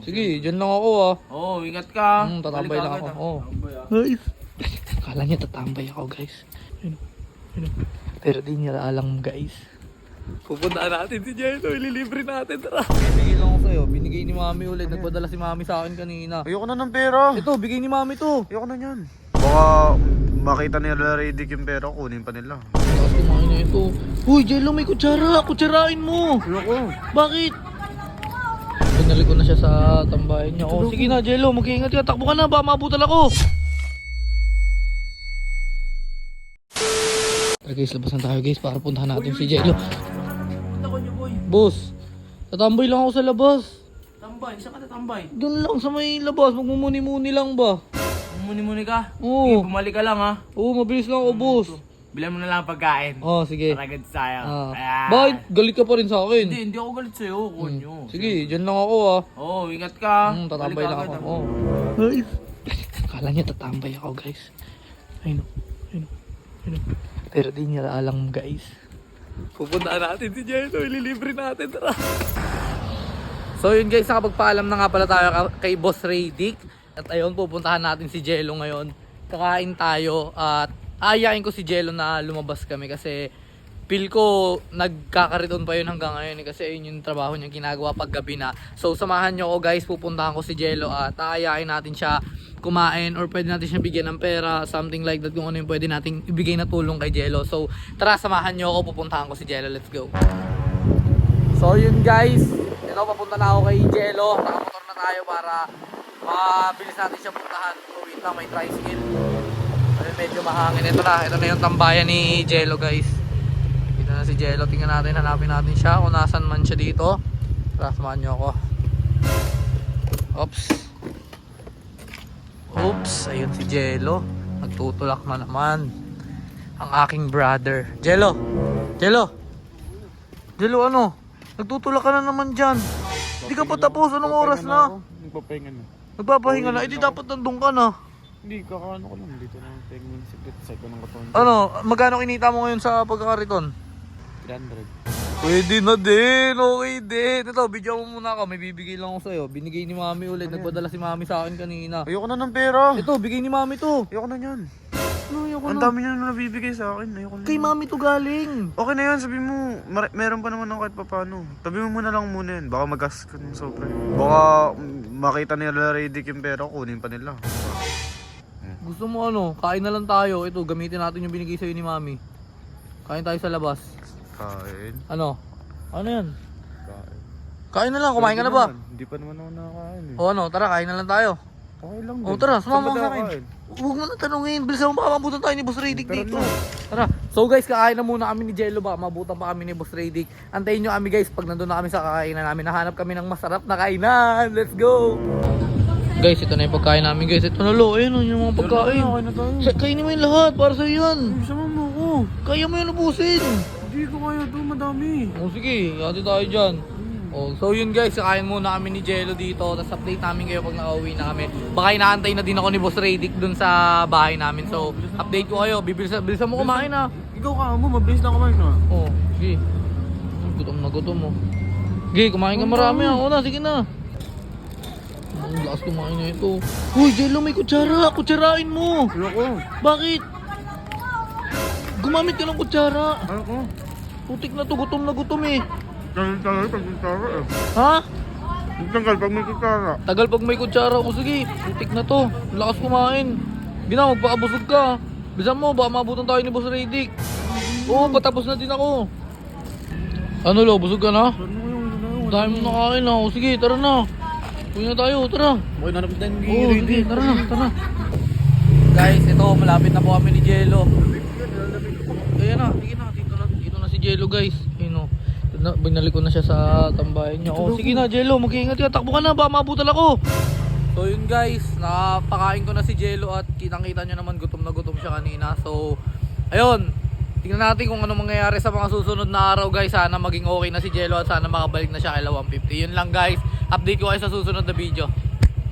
Sige, dyan lang ako ah. Oo, ingat ka. Tatambay lang ako. Oo. Guys. Akala niya tatambay ako guys. Yun. Pero di niya alam guys. Pupuntaan natin si Jello, ililibre natin, tara. Bigay lang ako sa'yo, binigay ni Mami ulit. Nagpadala si Mami sa akin kanina. Ayoko na ng pera. Ito, bigay ni Mami to. Ayoko na yan. Baka makita nila Radic yung pera, kunin pa nila. Tapos kumain na ito. Uy, Jello, may kutsara. Kutsarain mo. Ayoko. Bakit? Pinalik ko na siya sa tambayan niya. Oh, sige na, Jello, mag-iingat ka. Takbo ka na, baka mabutal ako. Tara guys, labas na tayo guys para puntahan natin si Jello. Ako niyo, boy. Boss, tatambay lang ako sa labas. Tambay, saan ka tatambay? Doon lang sa may labas, magmumuni-muni lang ba? Muni-muni ka? Oo. Sige, bumalik ka lang ha. Oo, mabilis lang ako, boss. Bilan mo na lang ang pagkain. Oh, sige. Paragad tayo. Bakit? Galit ka pa rin sa akin. Hindi ako galit sa'yo, kunyo. Sige, dyan lang ako ah. Oo, ingat ka. Tatambay lang ako. Oh. Guys. Akala niya tatambay ako guys. Ayun. Pero di niya alam guys. Pupuntaan natin si Jello, ililibre natin, tara. So yun guys, nakapagpaalam na nga pala tayo kay Boss Radic. At ayun, pupuntahan natin si Jello ngayon. Kakain tayo at ayain ko si Jello na lumabas kami kasi feel ko nagkakariton pa yun hanggang ngayon kasi yun yung trabaho niya ginagawa pag gabi na. So samahan nyo ako guys, pupuntahan ko si Jello at aayain natin siya kumain or pwede natin siya bigyan ng pera, something like that, kung ano yung pwede nating ibigay na tulong kay Jello. So tara, samahan nyo ako, pupuntahan ko si Jello, let's go. So yun guys, ito papunta na ako kay Jello, nakamotor na tayo para mabilis natin siya puntahan. So wait lang, may tricycle. Medyo mahangin. Ito na yung tambayan ni Jello guys. Dito na si Jello, tingnan natin, hanapin natin siya kung nasan man siya dito. Tara, samahan nyo ako. Oops, ayun si Jello. Nagtutulak na naman ang aking brother. Jello ano? Nagtutulak ka na naman dyan. Hindi ka pa tapos, anong oras na? Nagpapahinga na. Nagpapahinga na, di dapat nandun ka na. Hindi, kakaano ko lang. Dito na yung penguin secret sa ko ng katawan. Ano, magkano kinita mo ngayon sa pagkakariton? 300. Pwede na din, okay din. Ito, video mo muna ako, may bibigay lang ako sa'yo. Binigay ni Mami ulit, nagpadala si Mami sa akin kanina. Ayoko na ng pera. Ito, bigay ni Mami to. Ayoko na yan. Ano, ayoko Ang na. dami niya na nabibigay sa akin. Ayoko na. Kay Mami to galing. Okay na yan, sabi mo, meron pa naman ako kahit papano. Tabi mo muna lang muna yan, baka magas ka ng sobra. Baka makita nila Radic yung pera, kunin pa nila. Gusto mo ano, kain na lang tayo. Ito, gamitin natin yung binigay sa'yo ni Mami. Kain tayo sa labas. Kain? Ano? Ano yan? Kain. Kain na lang, kumain ka na ba? Hindi pa naman ako nakakain eh. O ano, tara, kain na lang tayo. Okay lang din. O tara, sumama Saan ka ba sa akin. kakain? Huwag mo na tanungin, bilisan mo, baka mabutan tayo ni Boss Radic Tara dito. na. Tara. So guys, kakain na muna kami ni Jello, baka mabutan pa kami ni Boss Radic. Antayin nyo kami guys, pag nandun na kami sa kakainan namin, nahanap kami ng masarap na kainan. Let's go! Guys, ito na yung pagkain namin guys. Ito na lo, ayun yung mga pagkain. Okay na tayo. Kainin mo yung lahat, para sa'yo yan. Sama mo ako. Kaya mo yan ubusin. Hindi ko kaya ito, madami. O sige, hati tayo dyan. O, so yun guys, kakain muna kami ni Jello dito. Tapos update namin kayo pag nakauwi na kami. Baka inaantay na din ako ni Boss Radic dun sa bahay namin. So, update ko kayo. Bilisan mo kumain ha. Ikaw ka mo, mabilis lang kumain na. O, sige. Gutom na gutom mo. Sige, kumain ka marami ha. O na, sige na. Ang lakas kumain na ito. Uy, Jello, may kutsara. Kutsarain mo. Ayoko. Bakit? Gumamit ka ng kutsara. Ayoko. Putik na to, gutom na gutom eh. Tagal pag may kutsara eh. Ha? Tagal pag may kutsara. Tagal pag may kutsara ko, sige, putik na to. Lakas kumain. Hindi na, magpakabusog ka. Bisan mo, baka mabutan tayo ni Boss Radic. Oo, patapos na din ako. Ano lo, busog ka na? Dahil mo nakain na. O sige, tara na. Uwi na tayo, tara. Okay, nanapit na yung Oo, sige, tara na, tara. Guys, ito, malapit na po kami ni Jello. Ayan na, sige na, dito na si Jello guys. Ayun o. Binalik ko na siya sa tambayan niya. Oh, sige na Jello, mag-iingat ka. Takbo ka na, baka mabutal ako. So yun guys, napakain ko na si Jello at kitang-kita nyo naman gutom na gutom siya kanina. So, ayun. Tingnan natin kung ano mangyayari sa mga susunod na araw guys. Sana maging okay na si Jello at sana makabalik na siya kay 150. Yun lang guys. Update ko kayo sa susunod na video.